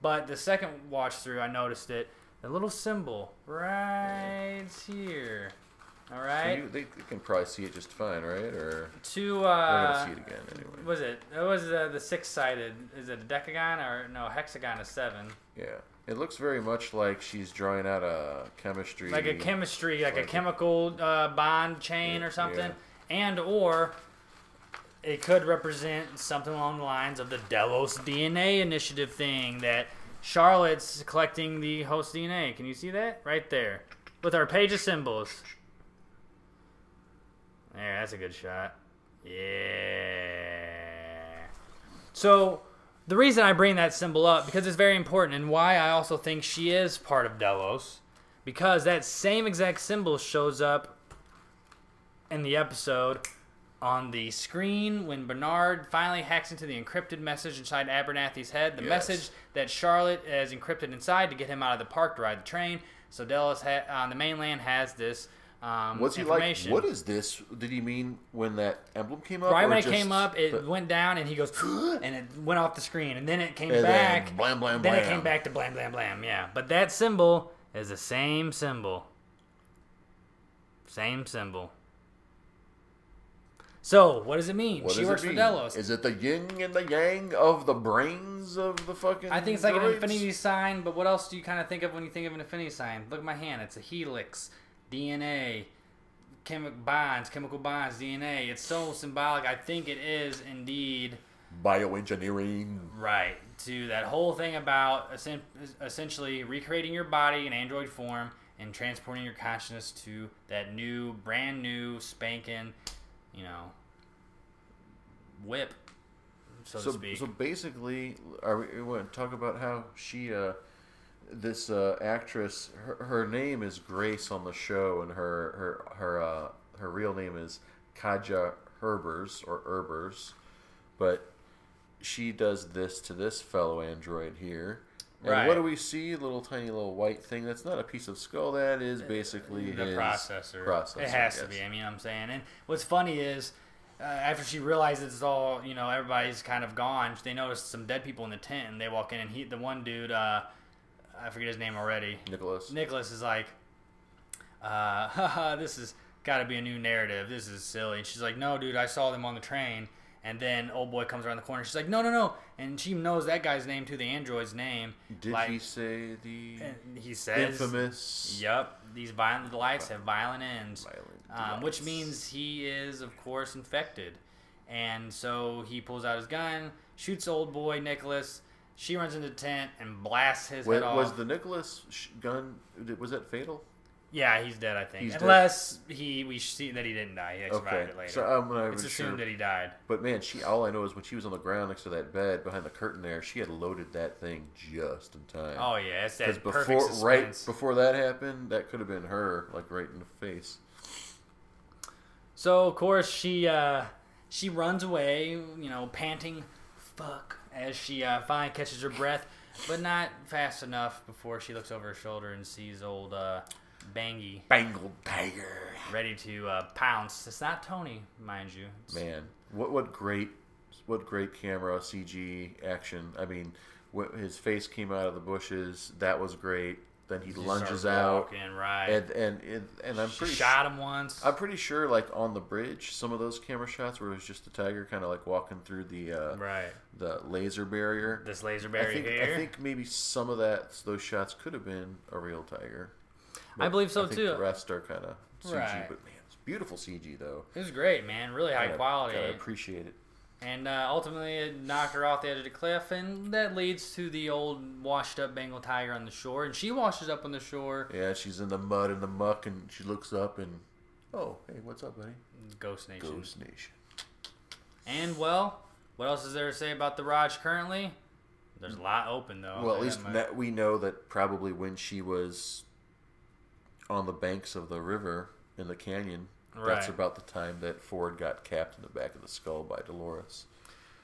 [SPEAKER 2] but the second watch through, I noticed it. The little symbol right here. All right.
[SPEAKER 1] So they can probably see it just fine, right? Or
[SPEAKER 2] to
[SPEAKER 1] we're gonna see it again anyway.
[SPEAKER 2] Was it? It was the 6-sided. Is it a decagon or no? Hexagon is 7.
[SPEAKER 1] Yeah, it looks very much like she's drawing out a chemistry.
[SPEAKER 2] Like a chemical bond chain or something, and or it could represent something along the lines of the Delos DNA initiative thing that Charlotte's collecting the host DNA. Can you see that right there with our page of symbols? There, that's a good shot. Yeah. So the reason I bring that symbol up, because it's very important, and why I also think she is part of Delos, because that same exact symbol shows up in the episode on the screen when Bernard finally hacks into the encrypted message inside Abernathy's head. The message that Charlotte has encrypted inside to get him out of the park to ride the train. So Delos on the mainland has this
[SPEAKER 1] What's he like? What is this? Did he mean when that emblem came up?
[SPEAKER 2] Right when it came up, it went down, and he goes, and it went off the screen, and then it came back.
[SPEAKER 1] Then blam, blam,
[SPEAKER 2] then
[SPEAKER 1] blam.
[SPEAKER 2] it came back to blam, blam, blam. Yeah, but that symbol is the same symbol. Same symbol. So, what does it mean? She works for Delos.
[SPEAKER 1] Is it the yin and the yang of the brains of the fucking
[SPEAKER 2] I think it's like
[SPEAKER 1] droids?
[SPEAKER 2] an infinity sign, but what else do you kind of think of when you think of an infinity sign? Look at my hand. It's a helix, DNA, chemical bonds, DNA. It's so symbolic. I think it is indeed
[SPEAKER 1] bioengineering.
[SPEAKER 2] Right. To that whole thing about essentially recreating your body in android form and transporting your consciousness to that new, brand new, spanking, whip, so to speak.
[SPEAKER 1] So basically, we want to talk about how she, this actress, her name is Grace on the show, and her real name is Kaja Herbers, but she does this to this fellow android here. And
[SPEAKER 2] right.
[SPEAKER 1] What do we see? A tiny little white thing. That's not a piece of skull. That is basically
[SPEAKER 2] the
[SPEAKER 1] his
[SPEAKER 2] processor.
[SPEAKER 1] Processor.
[SPEAKER 2] It has to be. I mean, I'm saying. And what's funny is, after she realizes it's all, everybody's kind of gone, they notice some dead people in the tent, and they walk in, and the one dude, I forget his name already. Nicholas is like, haha, this has got to be a new narrative. This is silly. And she's like, no, dude, I saw them on the train. And then old boy comes around the corner. She's like, no. And she knows that guy's name too, the android's name.
[SPEAKER 1] Did he say the
[SPEAKER 2] he says,
[SPEAKER 1] infamous?
[SPEAKER 2] Yep. These violent lights have violent ends. Which means he is, of course, infected. And so he pulls out his gun, shoots old boy Nicholas. She runs into the tent and blasts his head off.
[SPEAKER 1] Was the Nicholas gun, was that fatal?
[SPEAKER 2] Yeah, he's dead, I think.
[SPEAKER 1] He's
[SPEAKER 2] Unless we see that he didn't die. He survived it later.
[SPEAKER 1] So
[SPEAKER 2] it's assumed that he died.
[SPEAKER 1] But man, all I know is when she was on the ground next to that bed behind the curtain there, she had loaded that thing just in time.
[SPEAKER 2] Oh yeah, it's that perfect suspense.
[SPEAKER 1] Right before that happened, that could have been her, like right in the face.
[SPEAKER 2] So of course she runs away, panting, fuck, as she finally catches her breath, but not fast enough before she looks over her shoulder and sees old Bangled Tiger ready to pounce. It's not Tony, mind you.
[SPEAKER 1] Man, what great camera CG action. I mean, his face came out of the bushes. That was great. Then he lunges out,
[SPEAKER 2] walking, right?
[SPEAKER 1] And I'm pretty
[SPEAKER 2] shot him once.
[SPEAKER 1] I'm pretty sure, like on the bridge, some of those camera shots where it was just the tiger kind of like walking through the laser barrier.
[SPEAKER 2] This laser barrier here.
[SPEAKER 1] I think maybe some of those shots could have been a real tiger. But
[SPEAKER 2] I believe so too.
[SPEAKER 1] The rest are kind of CG,
[SPEAKER 2] right.
[SPEAKER 1] But man, it's beautiful CG though.
[SPEAKER 2] It was great, man. Really high quality.
[SPEAKER 1] I appreciate it.
[SPEAKER 2] And ultimately, it knocked her off the edge of the cliff, and that leads to the old washed-up Bengal tiger on the shore. And she washes up on the shore.
[SPEAKER 1] Yeah, she's in the mud and the muck, and she looks up and, oh, hey, what's up, buddy?
[SPEAKER 2] Ghost Nation.
[SPEAKER 1] Ghost Nation.
[SPEAKER 2] And, well, what else is there to say about the Raj currently? There's a lot open, though.
[SPEAKER 1] Well, at least we know that probably when she was on the banks of the river in the canyon, That's about the time that Ford got capped in the back of the skull by Dolores.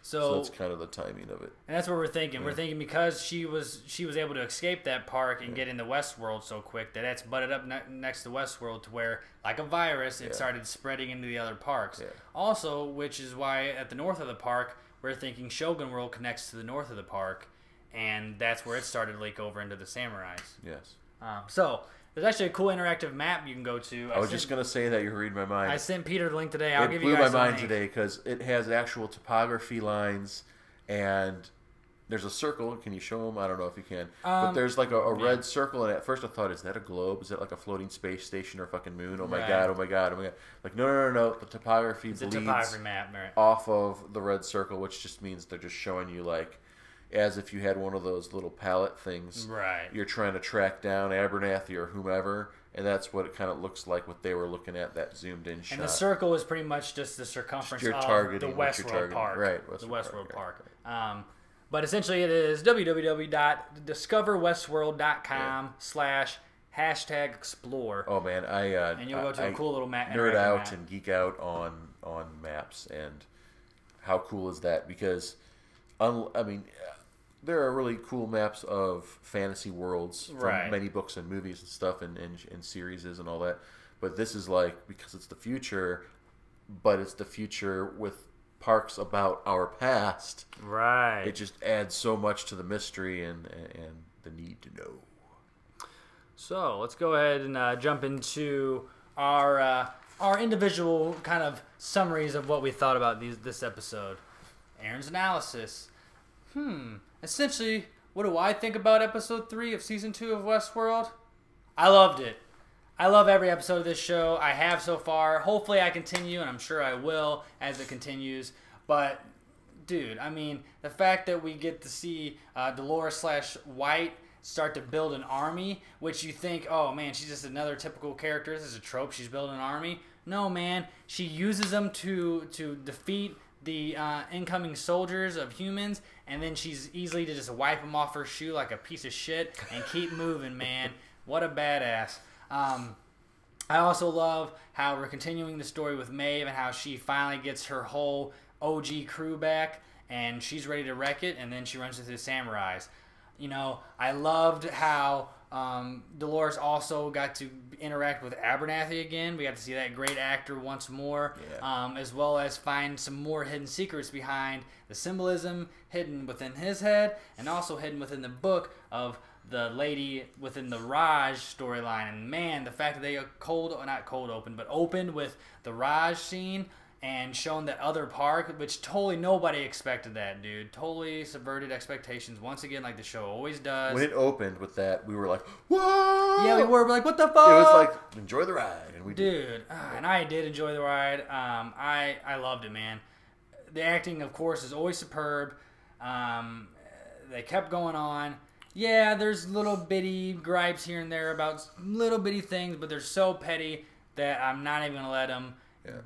[SPEAKER 1] So that's kind of the timing of it. And
[SPEAKER 2] that's what we're thinking. Yeah. We're thinking because she was able to escape that park and get into WestWorld so quick that that's butted up next to WestWorld to where, like a virus, it started spreading into the other parks. Yeah. Also, which is why at the north of the park, we're thinking Shogun World connects to the north of the park, and that's where it started to leak over into the Samurais.
[SPEAKER 1] Yes.
[SPEAKER 2] So there's actually a cool interactive map you can go to.
[SPEAKER 1] I was just going to say that. You're reading my mind.
[SPEAKER 2] I sent Peter the link today. I'll give you
[SPEAKER 1] It
[SPEAKER 2] guys
[SPEAKER 1] blew my mind today because it has actual topography lines, and there's a circle. Can you show them? I don't know if you can. But there's like a red circle, and at first I thought, is that a globe? Is that like a floating space station or a fucking moon? Oh my god, oh my god, oh my god. Like, no. The topography bleeds
[SPEAKER 2] map,
[SPEAKER 1] off of the red circle, which just means they're just showing you like, as if you had one of those little palette things.
[SPEAKER 2] Right.
[SPEAKER 1] You're trying to track down Abernathy or whomever, and that's what it kind of looks like, what they were looking at, that zoomed in shot.
[SPEAKER 2] And the circle is pretty much just the circumference of the WestWorld Park.
[SPEAKER 1] Right.
[SPEAKER 2] The WestWorld Park. But essentially it is www.discoverwestworld.com/#explore.
[SPEAKER 1] Oh man,
[SPEAKER 2] and you'll go to a cool little
[SPEAKER 1] nerd out and geek out on maps, and how cool is that? Because I mean, there are really cool maps of fantasy worlds from many books and movies and stuff and series and all that. But this is like, because it's the future, but it's the future with parks about our past.
[SPEAKER 2] Right.
[SPEAKER 1] It just adds so much to the mystery and the need to know.
[SPEAKER 2] So let's go ahead and jump into our individual kind of summaries of what we thought about this episode. Aaron's analysis. Essentially, what do I think about episode 3 of season 2 of Westworld? I loved it. I love every episode of this show. I have so far. Hopefully I continue, and I'm sure I will as it continues. But, dude, I mean, the fact that we get to see Dolores/White start to build an army, which you think, oh, man, she's just another typical character. This is a trope. She's building an army. No, man. She uses them to defeat the incoming soldiers of humans, and then she's easily to just wipe them off her shoe like a piece of shit and keep moving, man. What a badass. I also love how we're continuing the story with Maeve and how she finally gets her whole OG crew back, and she's ready to wreck it, and then she runs into the samurais. You know, I loved how Dolores also got to interact with Abernathy again. We got to see that great actor once more, as well as find some more hidden secrets behind the symbolism hidden within his head and also hidden within the book of the lady within the Raj storyline. And man, the fact that they opened with the Raj scene and shown that other park, which totally nobody expected that, dude. Totally subverted expectations once again, like the show always does.
[SPEAKER 1] When it opened with that, we were like, whoa!
[SPEAKER 2] Yeah, we were like, what the fuck?
[SPEAKER 1] It was like, enjoy the ride. And we
[SPEAKER 2] did. And I did enjoy the ride. I loved it, man. The acting, of course, is always superb. They kept going on. Yeah, there's little bitty gripes here and there about little bitty things, but they're so petty that I'm not even going to let them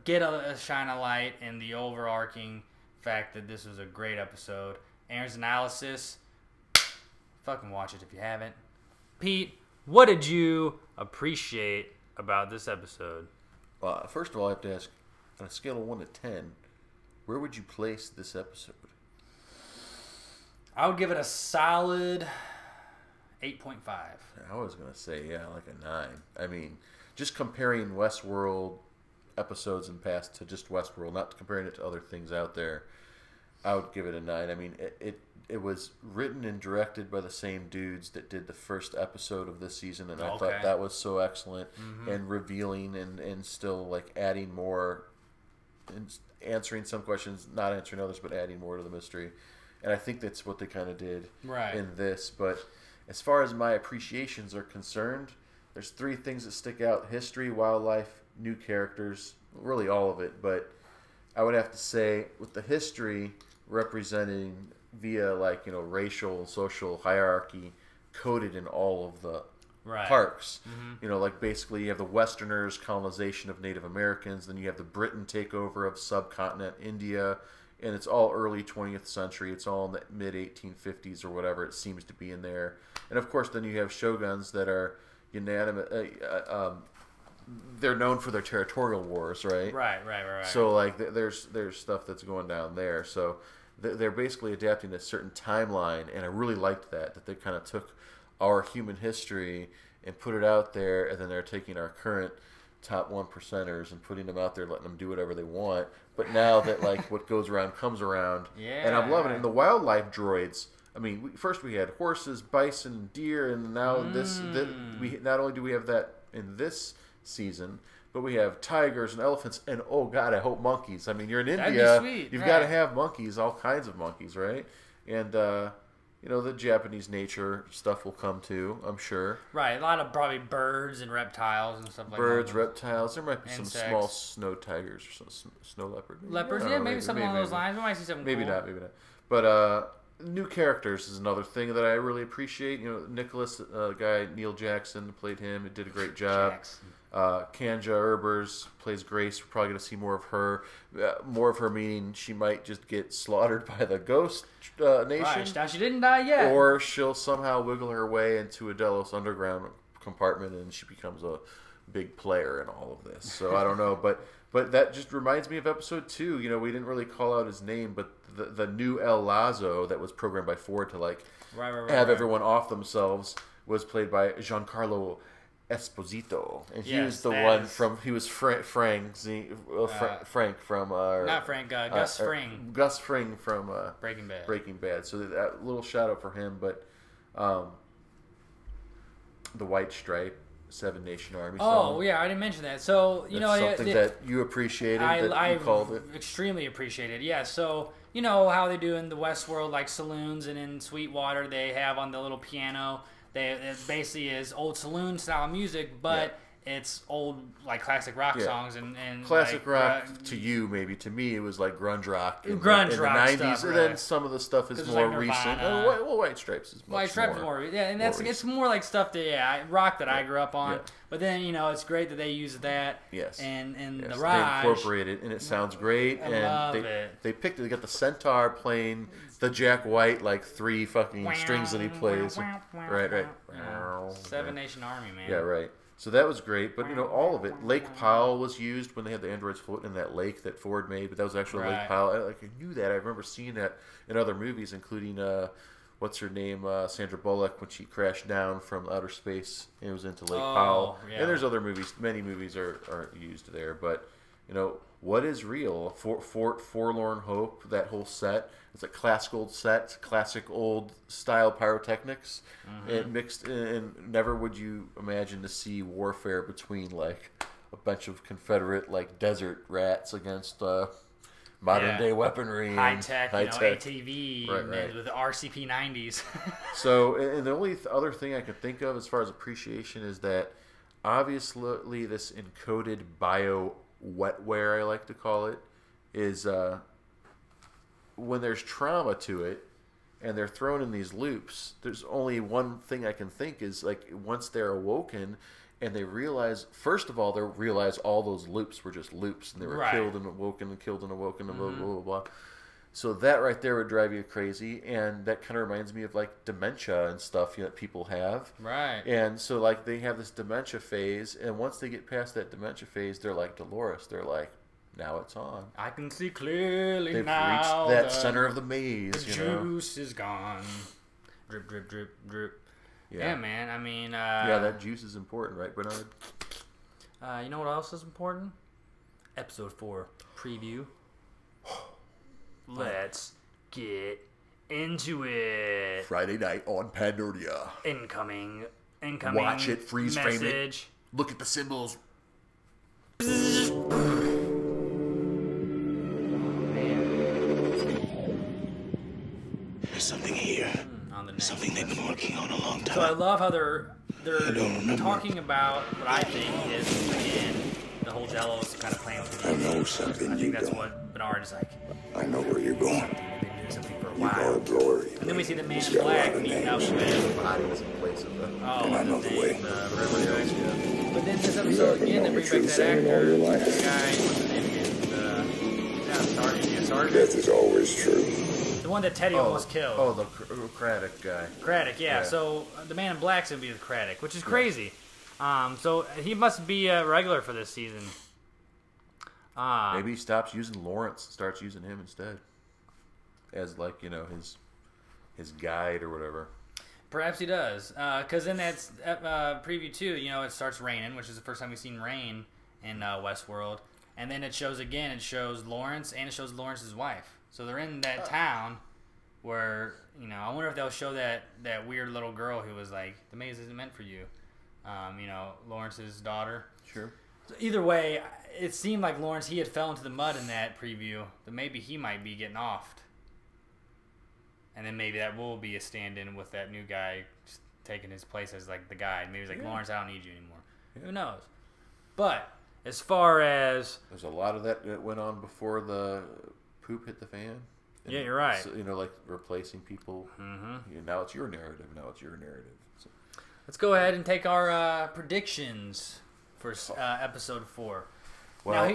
[SPEAKER 2] get a shine of light in the overarching fact that this was a great episode. Aaron's analysis, fucking watch it if you haven't. Pete, what did you appreciate about this episode?
[SPEAKER 1] Well, first of all, I have to ask, on a scale of 1 to 10, where would you place this episode?
[SPEAKER 2] I would give it a solid 8.5.
[SPEAKER 1] I was going to say, like a 9. I mean, just comparing WestWorld episodes in past to just WestWorld, not comparing it to other things out there, I would give it a 9. I mean, it was written and directed by the same dudes that did the first episode of this season, and I thought that was so excellent and revealing and still like adding more and answering some questions, not answering others, but adding more to the mystery. And I think that's what they kind of did in this. But as far as my appreciations are concerned, there's 3 things that stick out: history, wildlife, new characters, really all of it. But I would have to say, with the history representing via racial, social hierarchy coded in all of the parks. Like basically you have the Westerners' colonization of Native Americans, then you have the Britain takeover of subcontinent India, and it's all early 20th century. It's all in the mid 1850s or whatever it seems to be in there. And of course then you have shoguns that are they're known for their territorial wars, right?
[SPEAKER 2] Right.
[SPEAKER 1] So like there's stuff that's going down there. So they're basically adapting a certain timeline, and I really liked that they kind of took our human history and put it out there, and then they're taking our current top 1%ers and putting them out there, letting them do whatever they want. But now that like what goes around comes around, and I'm loving it. And the wildlife droids. I mean, first we had horses, bison, deer, and now we not only do we have that in this season, but we have tigers and elephants, and oh god, I hope monkeys. I mean, you're in India, you've got to have monkeys, all kinds of monkeys, right? And you know, the Japanese nature stuff will come too, I'm sure.
[SPEAKER 2] Right, a lot of probably birds and reptiles and stuff like that.
[SPEAKER 1] Birds, reptiles. There might be some small snow tigers or some snow leopard.
[SPEAKER 2] Leopards, yeah, maybe something along those lines. We might see something
[SPEAKER 1] maybe
[SPEAKER 2] cool.
[SPEAKER 1] not. But new characters is another thing that I really appreciate. You know, Nicholas, guy Neil Jackson played him. He did a great job. Kanja Erbers plays Grace. We're probably going to see more of her. More of her meaning she might just get slaughtered by the Ghost Nation.
[SPEAKER 2] Right, now she didn't die yet.
[SPEAKER 1] Or she'll somehow wiggle her way into a Delos Underground compartment and she becomes a big player in all of this. So I don't know, but that just reminds me of episode 2. You know, we didn't really call out his name, but the new El Lazo that was programmed by Ford to like have everyone off themselves was played by Giancarlo Esposito, and he was the one from Frank from
[SPEAKER 2] not Frank, Gus Fring.
[SPEAKER 1] Gus Fring from
[SPEAKER 2] Breaking Bad.
[SPEAKER 1] So that little shout out for him, but the White Stripe, Seven Nation Army song.
[SPEAKER 2] Oh yeah, I didn't mention that. So you know
[SPEAKER 1] something that you appreciated. I called it
[SPEAKER 2] extremely appreciated. Yeah. So you know how they do in the WestWorld, like saloons, and in Sweetwater they have on the little piano. It basically is old saloon style music, but it's old like classic rock songs and
[SPEAKER 1] classic
[SPEAKER 2] like,
[SPEAKER 1] rock to you maybe. To me, it was like grunge rock in the
[SPEAKER 2] rock
[SPEAKER 1] 90s,
[SPEAKER 2] stuff,
[SPEAKER 1] and then some of the stuff is more
[SPEAKER 2] like
[SPEAKER 1] recent. White Stripes is much more.
[SPEAKER 2] Yeah, and it's more like stuff that rock that I grew up on. Yeah. But then you know it's great that they use that.
[SPEAKER 1] Yes.
[SPEAKER 2] And the
[SPEAKER 1] Raj,
[SPEAKER 2] Raj,
[SPEAKER 1] they incorporate it, and it sounds great. They picked it. They got the Centaur playing the Jack White like 3 fucking strings that he plays. Right.
[SPEAKER 2] Seven Nation Army, man.
[SPEAKER 1] Yeah, right. So that was great, but you know all of it. Lake Powell was used when they had the androids floating in that lake that Ford made, but that was actually Lake Powell. I knew that. I remember seeing that in other movies, including what's her name, Sandra Bullock, when she crashed down from outer space and it was into Lake Powell. Yeah. And there's other movies. Many movies are used there, but you know what is real? Forlorn Hope. That whole set. It's a classic old set, classic old style pyrotechnics, and mixed in. Never would you imagine to see warfare between like a bunch of Confederate like desert rats against modern day weaponry,
[SPEAKER 2] high tech, ATV, with the RCP 90s.
[SPEAKER 1] So, and the only other thing I can think of as far as appreciation is that obviously this encoded bio wetware, I like to call it, is when there's trauma to it and they're thrown in these loops, there's only one thing I can think is like once they're awoken and they realize, first of all, they realize all those loops were just loops and they were killed and awoken and killed and awoken and blah, blah, blah, blah. So that right there would drive you crazy, and that kind of reminds me of like dementia and stuff that people have.
[SPEAKER 2] Right.
[SPEAKER 1] And so like they have this dementia phase, and once they get past that dementia phase, they're like Dolores. They're like, now it's on.
[SPEAKER 2] I can see clearly
[SPEAKER 1] They've
[SPEAKER 2] now.
[SPEAKER 1] They've reached that center of the maze.
[SPEAKER 2] The juice is gone. Drip, drip, drip, drip. Yeah, man. I mean...
[SPEAKER 1] that juice is important, right, Bernard?
[SPEAKER 2] You know what else is important? Episode 4 preview. Let's get into it.
[SPEAKER 1] Friday night on PanNerdia.
[SPEAKER 2] Incoming.
[SPEAKER 1] Watch it, freeze
[SPEAKER 2] message.
[SPEAKER 1] frame it. Look at the symbols.
[SPEAKER 3] There's something here. Something they've been working on a long time.
[SPEAKER 2] So I love how they're talking about what I think is again the whole Delos kind of playing with
[SPEAKER 3] I know something.
[SPEAKER 2] I think that's what Bernard is like.
[SPEAKER 3] I know where you're going.
[SPEAKER 2] They've been doing something for a
[SPEAKER 3] You call
[SPEAKER 2] while.
[SPEAKER 3] it glory.
[SPEAKER 2] And then we see the man in black meeting up with
[SPEAKER 1] Body was in place of the...
[SPEAKER 3] And I know the way.
[SPEAKER 2] But then this episode again, they bring back that actor, the guy, what's his name again? Sergeant.
[SPEAKER 3] Death is always true.
[SPEAKER 2] The one that Teddy almost killed.
[SPEAKER 1] Oh, the Craddock guy.
[SPEAKER 2] Craddock, yeah. So the man in black's gonna be with Craddock, which is crazy. So he must be a regular for this season.
[SPEAKER 1] Maybe he stops using Lawrence and starts using him instead. As, like, his guide or whatever.
[SPEAKER 2] Perhaps he does. Because in that preview, too, it starts raining, which is the first time we've seen rain in Westworld. And then it shows again, it shows Lawrence, and it shows Lawrence's wife. So they're in that town where, I wonder if they'll show that weird little girl who was like, the maze isn't meant for you. Lawrence's daughter.
[SPEAKER 1] Sure.
[SPEAKER 2] So either way, it seemed like Lawrence, he had fell into the mud in that preview. That maybe he might be getting offed. And then maybe that will be a stand-in with that new guy taking his place as, like, the guide. Maybe he's like, Lawrence, I don't need you anymore. Yeah. Who knows? But as far as...
[SPEAKER 1] There's a lot of that went on before the poop hit the fan. And
[SPEAKER 2] yeah, you're right.
[SPEAKER 1] So, like, replacing people. Mm-hmm. Now it's your narrative. So.
[SPEAKER 2] Let's go ahead and take our predictions for episode 4.
[SPEAKER 1] Well,
[SPEAKER 2] now,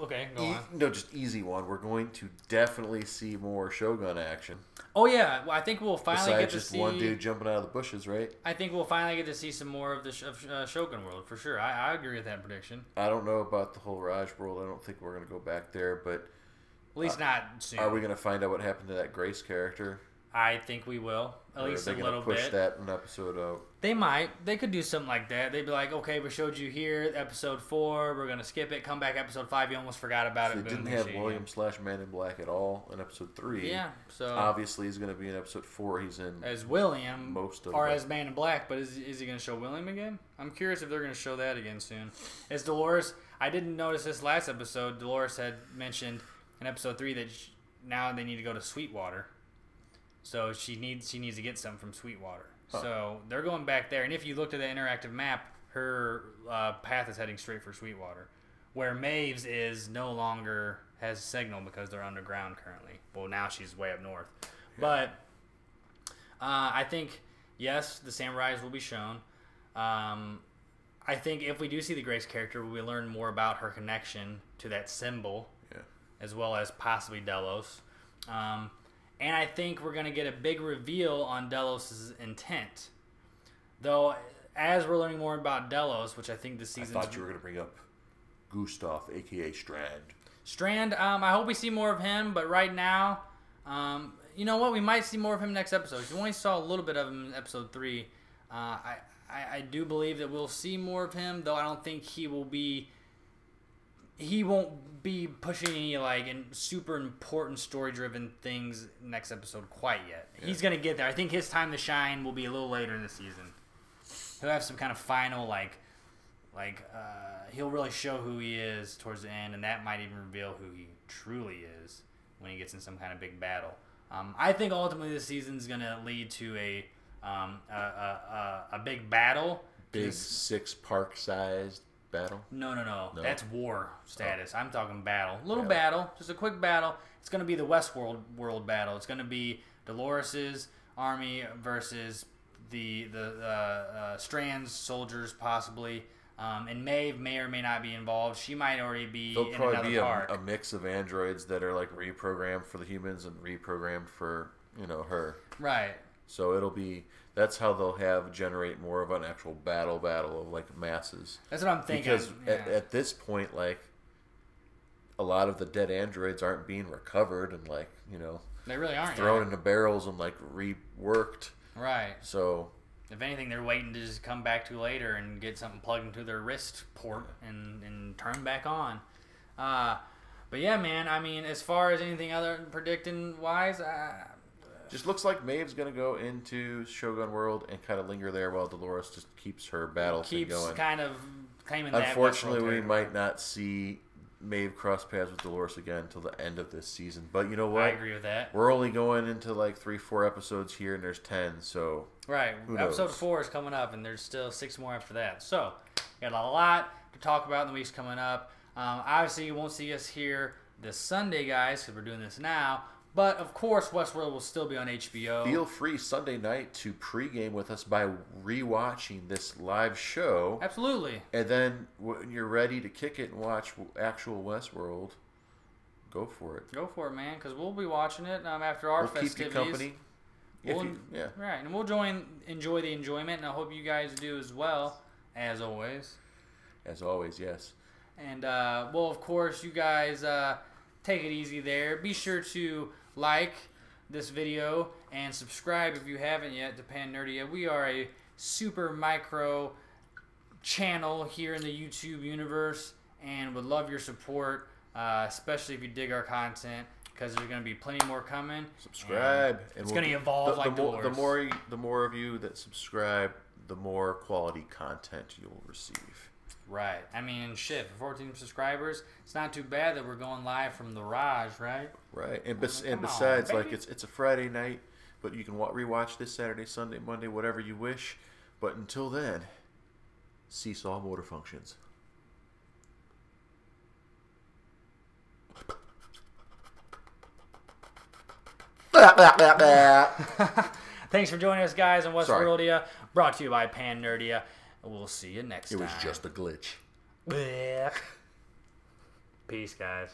[SPEAKER 2] okay, go on.
[SPEAKER 1] No, just easy one. We're going to definitely see more Shogun action.
[SPEAKER 2] Oh, yeah. Well, I think we'll finally get to see...
[SPEAKER 1] Besides just one dude jumping out of the bushes, right?
[SPEAKER 2] I think we'll finally get to see some more of the Shogun world, for sure. I agree with that prediction.
[SPEAKER 1] I don't know about the whole Raj world. I don't think we're going to go back there, but...
[SPEAKER 2] At least not soon.
[SPEAKER 1] Are we going to find out what happened to that Grace character?
[SPEAKER 2] I think we will. At least a little bit.
[SPEAKER 1] Are they going to push that in episode out?
[SPEAKER 2] They might. They could do something like that. They'd be like, okay, we showed you here, episode 4. We're going to skip it. Come back episode 5. You almost forgot about it.
[SPEAKER 1] They didn't have William / Man in Black at all in episode 3.
[SPEAKER 2] Yeah. So
[SPEAKER 1] obviously, he's going to be in episode 4. He's in
[SPEAKER 2] as William
[SPEAKER 1] most of
[SPEAKER 2] or as Man in Black. But is he going to show William again? I'm curious if they're going to show that again soon. As Dolores, I didn't notice this last episode. Dolores had mentioned in episode 3 that now they need to go to Sweetwater. So she needs to get something from Sweetwater. Huh. So they're going back there. And if you looked at the interactive map, her path is heading straight for Sweetwater. Where Maeve's is no longer has signal because they're underground currently. Well, now she's way up north. Yeah. But I think, yes, the samurais will be shown. I think if we do see the Grace character, we learn more about her connection to that symbol.
[SPEAKER 1] Yeah.
[SPEAKER 2] As well as possibly Delos. And I think we're going to get a big reveal on Delos' intent. Though, as we're learning more about Delos, which I think this season...
[SPEAKER 1] I thought you were going to bring up Gustav, a.k.a. Strand.
[SPEAKER 2] Strand, I hope we see more of him, but right now, you know what? We might see more of him next episode. We only saw a little bit of him in episode 3. I do believe that we'll see more of him, though I don't think he will be... He won't be pushing any super important story-driven things next episode quite yet. Yeah. He's gonna get there. I think his time to shine will be a little later in the season. He'll have some kind of final he'll really show who he is towards the end, and that might even reveal who he truly is when he gets in some kind of big battle. I think ultimately this season's gonna lead to a big battle.
[SPEAKER 1] Big 6-park-sized battle?
[SPEAKER 2] No. That's war status. I'm talking battle. Little battle. Just a quick battle. It's going to be the WestWorld battle. It's going to be Dolores's army versus the Strand's soldiers, possibly. And Maeve may or may not be involved. She might already be in another park.
[SPEAKER 1] There'll probably be a mix of androids that are reprogrammed for the humans and reprogrammed for, her.
[SPEAKER 2] Right.
[SPEAKER 1] So it'll be... That's how they'll generate more of an actual battle of masses.
[SPEAKER 2] That's what I'm thinking.
[SPEAKER 1] Because at this point, a lot of the dead androids aren't being recovered and
[SPEAKER 2] they really aren't
[SPEAKER 1] thrown into barrels and reworked.
[SPEAKER 2] Right.
[SPEAKER 1] So
[SPEAKER 2] if anything, they're waiting to just come back to later and get something plugged into their wrist port and turn back on. But yeah, man. I mean, as far as anything other predicting wise.
[SPEAKER 1] Just looks like Maeve's going to go into Shogun World and kind of linger there while Dolores just keeps her battle thing going.
[SPEAKER 2] Keeps kind of claiming that.
[SPEAKER 1] Unfortunately, we might not see Maeve cross paths with Dolores again until the end of this season. But you know what?
[SPEAKER 2] I agree with that.
[SPEAKER 1] We're only going into 3-4 episodes here, and there's 10, so
[SPEAKER 2] right. Episode 4 is coming up, and there's still 6 more after that. So, got a lot to talk about in the weeks coming up. Obviously, you won't see us here this Sunday, guys, because we're doing this now. But, of course, Westworld will still be on HBO.
[SPEAKER 1] Feel free Sunday night to pregame with us by rewatching this live show.
[SPEAKER 2] Absolutely.
[SPEAKER 1] And then when you're ready to kick it and watch actual Westworld, go for it.
[SPEAKER 2] Go for it, man, because we'll be watching it after our festivities.
[SPEAKER 1] Keep you company.
[SPEAKER 2] Right, and we'll enjoy the enjoyment, and I hope you guys do as well as always.
[SPEAKER 1] As always, yes.
[SPEAKER 2] And, well, of course, you guys take it easy there. Be sure to like this video and subscribe if you haven't yet to PanNerdia. We are a super micro channel here in the YouTube universe and would love your support, especially if you dig our content, because there's going to be plenty more coming.
[SPEAKER 1] Subscribe.
[SPEAKER 2] And it's going to evolve like
[SPEAKER 1] the more of you that subscribe, the more quality content you'll receive.
[SPEAKER 2] Right. I mean, shit, for 14 subscribers, it's not too bad that we're going live from the Raj, right?
[SPEAKER 1] Right. And besides, like, it's a Friday night, but you can rewatch this Saturday, Sunday, Monday, whatever you wish. But until then, seesaw motor functions.
[SPEAKER 2] Thanks for joining us, guys, on WestWorldia. Brought to you by PanNerdia. We'll see you next time.
[SPEAKER 1] It was just a glitch.
[SPEAKER 2] Peace, guys.